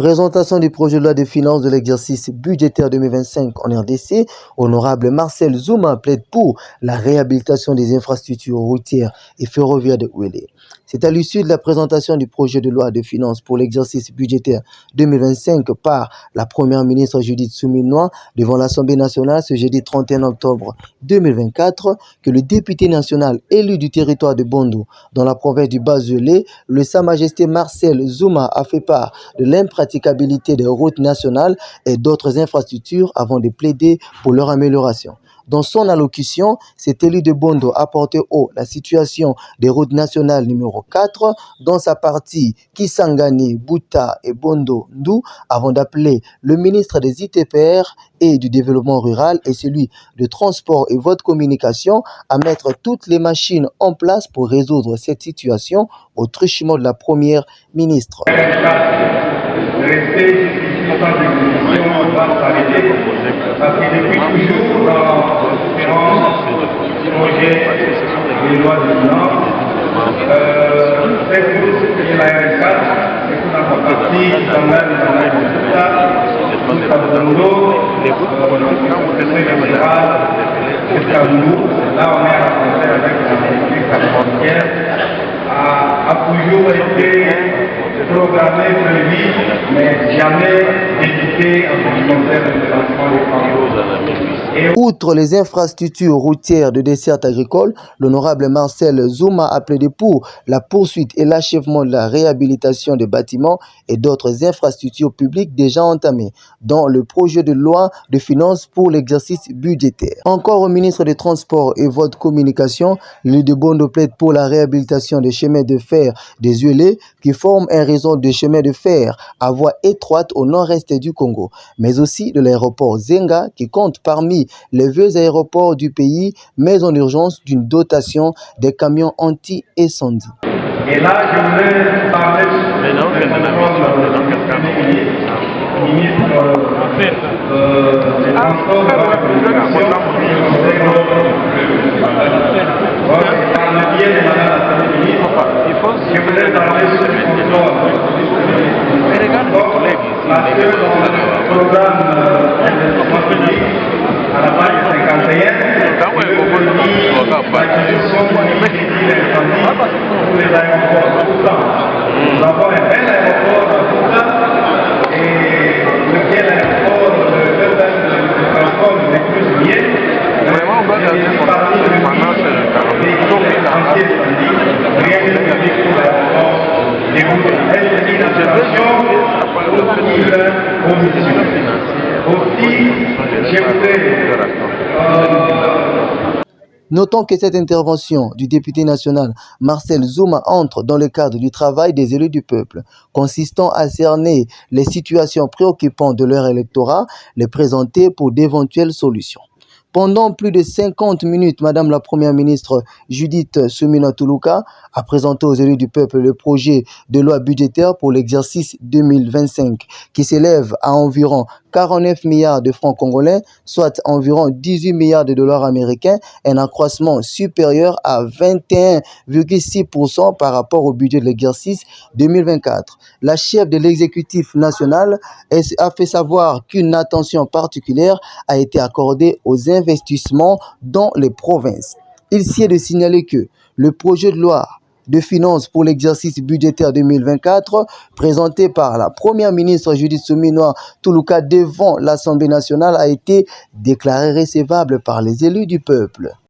Présentation du projet de loi de finances de l'exercice budgétaire 2025 en RDC, honorable Marcel Zouma plaide pour la réhabilitation des infrastructures routières et ferroviaires de Ouélé. C'est à l'issue de la présentation du projet de loi de finances pour l'exercice budgétaire 2025 par la première ministre Judith Suminwa devant l'Assemblée nationale ce jeudi 31 octobre 2024 que le député national élu du territoire de Bondo dans la province du Bas-Ouélé, le Sa Majesté Marcel Zouma a fait part de l'impraticabilité des routes nationales et d'autres infrastructures avant de plaider pour leur amélioration. Dans son allocution, cet élu de Bondo a porté haut la situation des routes nationales numéro 4 dans sa partie Kisangani, Bouta et Bondo-Ndou avant d'appeler le ministre des ITPR et du développement rural et celui de transport et voie de communication à mettre toutes les machines en place pour résoudre cette situation au truchement de la première ministre. Le respect du temps d'exécution va s'arrêter parce que depuis toujours dans différents projets de loi de finances, cette route qui est la R4, c'est qu'on a parti quand même dans la Bouta, jusqu'à Bondo, jusqu'à nous. Là, on est à la frontière avec la République frontière, a toujours été programmé, prévu, mais jamais dédié en ce qui concerne le transport des cargos. Outre les infrastructures routières de desserte agricole, l'honorable Marcel Zouma a plaidé pour la poursuite et l'achèvement de la réhabilitation des bâtiments et d'autres infrastructures publiques déjà entamées dans le projet de loi de finances pour l'exercice budgétaire. Encore au ministre des Transports et voies de communication, l'élu de Bondo plaide pour la réhabilitation des chemins de fer des Ouélé qui forment un réseau de chemins de fer à voie étroite au nord-est du Congo, mais aussi de l'aéroport Zenga qui compte parmi les vieux aéroports du pays, mais en urgence d'une dotation des camions anti-incendie. Et là, je voulais parler du ministre des Transports et de la Communication, par le biais de Madame la Première ministre, je voulais parler sur le transport. Parce que dans le programme d'investissement public, à la page 51, l'acquisition du crédit d'incendie pour les aéroports de Bouta. Nous avons un bel aéroport à Bouta et lequel aéroport de transport le plus lié. Parmi les anti-incendies, rien de public pour l'aéroport des Bouta. Elle dit la situation Notons que cette intervention du député national Marcel Zouma entre dans le cadre du travail des élus du peuple, consistant à cerner les situations préoccupantes de leur électorat, les présenter pour d'éventuelles solutions. Pendant plus de 50 minutes, Madame la Première ministre Judith Suminwa a présenté aux élus du peuple le projet de loi budgétaire pour l'exercice 2025 qui s'élève à environ 49 milliards de francs congolais, soit environ 18 milliards de dollars américains, un accroissement supérieur à 21,6% par rapport au budget de l'exercice 2024. La chef de l'exécutif national a fait savoir qu'une attention particulière a été accordée aux investissements dans les provinces. Il s'y est de signaler que le projet de loi de finances pour l'exercice budgétaire 2024, présenté par la première ministre Judith Suminwa devant l'Assemblée nationale, a été déclaré recevable par les élus du peuple.